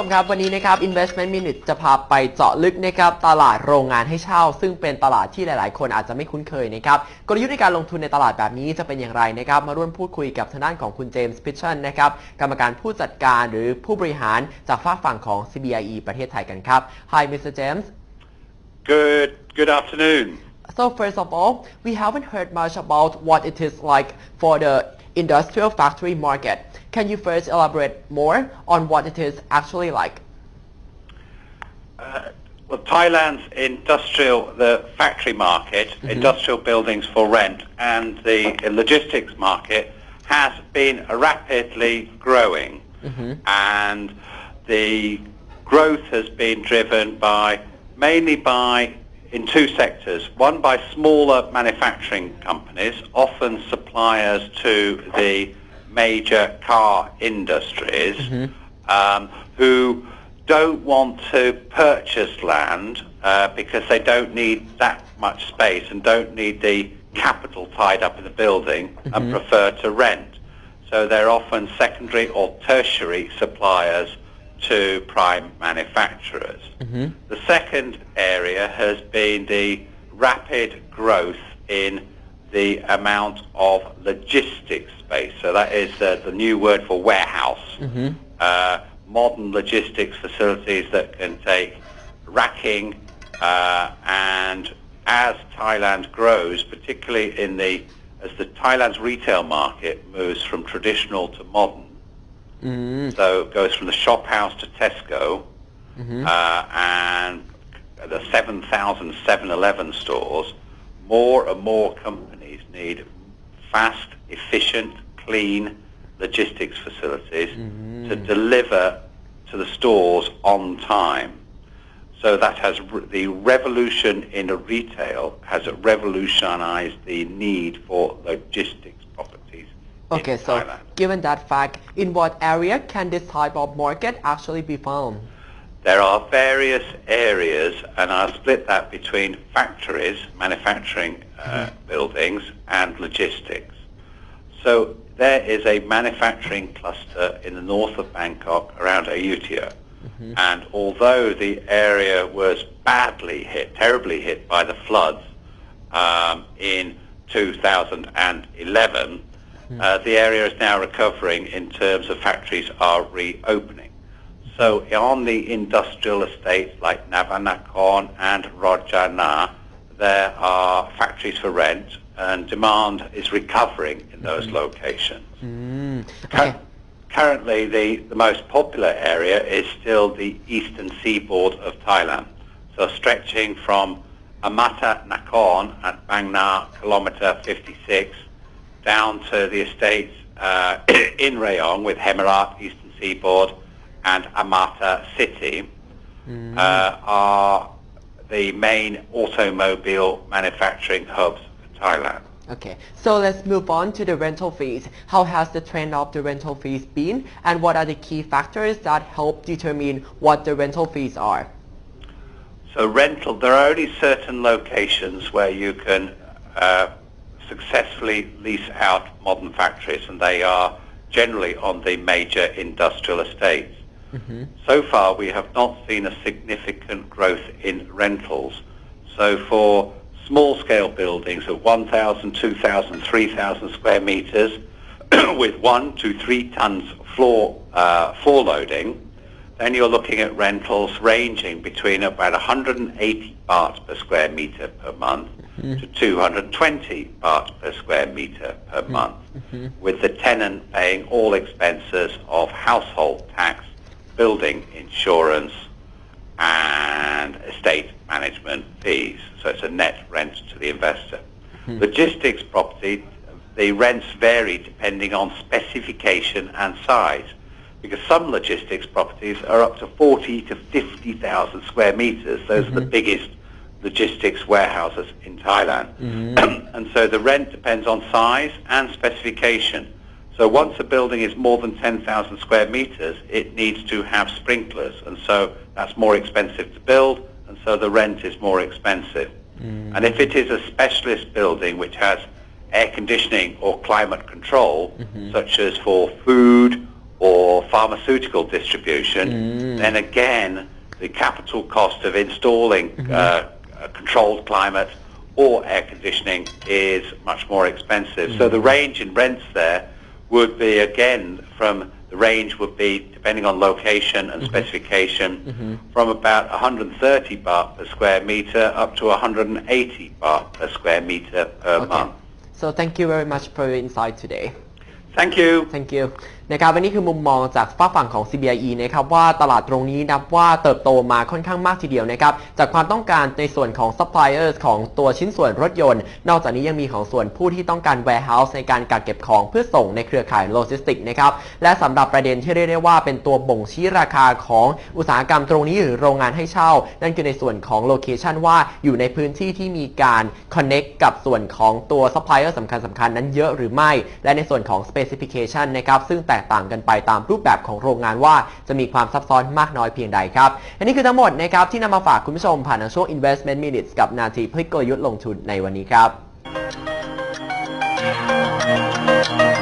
ผู้ชมครับวันนี้นะครับ Investment Minute จะพาไปเจาะลึกนะครับตลาดโรงงานให้เช่าซึ่งเป็นตลาดที่หลายๆคนอาจจะไม่คุ้นเคยนะครับกลยุทธ์ในการลงทุนในตลาดแบบนี้จะเป็นอย่างไรนะครับมาร่วมพูดคุยกับทางด้านของคุณเจมส์ Pitchon นะครับกรรมการผู้จัดการหรือผู้บริหารจากฝากฝั่งของ CBRE ประเทศไทยกันครับ Hi Mr. James Good afternoon. So first of all, we haven't heard much about what it is like for the industrial factory market. Can you first elaborate more on what it is actually like? Well, Thailand's the factory market, industrial buildings for rent, and the logistics market has been rapidly growing. And the growth has been driven mainly in two sectors. One by smaller manufacturing companies, often suppliers to the major car industries, who don't want to purchase land because they don't need that much space and don't need the capital tied up in the building and prefer to rent. So they're often secondary or tertiary suppliers to prime manufacturers. The second area has been the rapid growth in the amount of logistics space. So that is the new word for warehouse. Modern logistics facilities that can take racking, and as Thailand grows, particularly as the Thailand's retail market moves from traditional to modern, so it goes from the shop house to Tesco, and the 7,000 7-Eleven stores, more and more companies need fast, efficient, clean logistics facilities to deliver to the stores on time. So that has the revolution in retail has revolutionized the need for logistics properties. Okay, so given that fact, in what area can this type of market actually be found? There are various areas, and I'll split that between factories, manufacturing buildings, and logistics. So there is a manufacturing cluster in the north of Bangkok around Ayutthaya, and although the area was terribly hit by the floods in 2011, the area is now recovering in terms of factories are reopening. So on the industrial estates like Navanakon and Rajana, there are factories for rent, and demand is recovering in those locations. Currently, the most popular area is still the eastern seaboard of Thailand, so stretching from Amata Nakhon at Bang Na, kilometre 56, down to the estates in Rayong with Hemarat, eastern seaboard, and Amata City are the main automobile manufacturing hubs for Thailand. Okay, so let's move on to the rental fees. How has the trend of the rental fees been, and what are the key factors that help determine what the rental fees are? So there are only certain locations where you can successfully lease out modern factories, and they are generally on the major industrial estates. So far, we have not seen a significant growth in rentals. So for small-scale buildings of 1,000, 2,000, 3,000 square meters with 1 to 3 tons floor loading, then you're looking at rentals ranging between about 180 baht per square meter per month to 220 baht per square meter per month, with the tenant paying all expenses of household tax, building insurance, and estate management fees. So it's a net rent to the investor. Logistics property, the rents vary depending on specification and size, because some logistics properties are up to 40 to 50,000 square meters. Those are the biggest logistics warehouses in Thailand. And so the rent depends on size and specification. So once a building is more than 10,000 square meters, it needs to have sprinklers, and so that's more expensive to build, and so the rent is more expensive. And if it is a specialist building which has air conditioning or climate control, such as for food or pharmaceutical distribution, then again, the capital cost of installing a controlled climate or air conditioning is much more expensive. So the range in rents there would be, again, the range would be, depending on location and specification, from about 130 baht per square meter up to 180 baht per square meter per month. So thank you very much for your insight today. Thank you. Thank you นะครับวันนี้คือมุมมองจากฝากฝั่งของ CBRE นะครับว่าตลาดตรงนี้นับว่าเติบโตมาค่อนข้างมากทีเดียวนะครับจากความต้องการในส่วนของ suppliers ของตัวชิ้นส่วนรถยนต์นอกจากนี้ยังมีของส่วนผู้ที่ต้องการ warehouse ในการกักเก็บของเพื่อส่งในเครือข่ายโลจิสติกนะครับและสำหรับประเด็นที่เรียกได้ว่าเป็นตัวบ่งชี้ราคาของอุตสาหกรรมตรงนี้หรือโรงงานให้เช่านั่นคือในส่วนของ location ว่าอยู่ในพื้นที่ที่มีการ connect กับส่วนของตัว supplier สำคัญนั้นเยอะหรือไม่และในส่วนของ specification นะครับซึ่งแตกต่างกันไปตามรูปแบบของโรงงานว่าจะมีความซับซ้อนมากน้อยเพียงใดครับอันนี้คือทั้งหมดนะครับที่นำมาฝากคุณผู้ชมผ่านทางช่วง Investment Minutes กับนาทีพลิกกลยุทธ์ลงทุนในวันนี้ครับ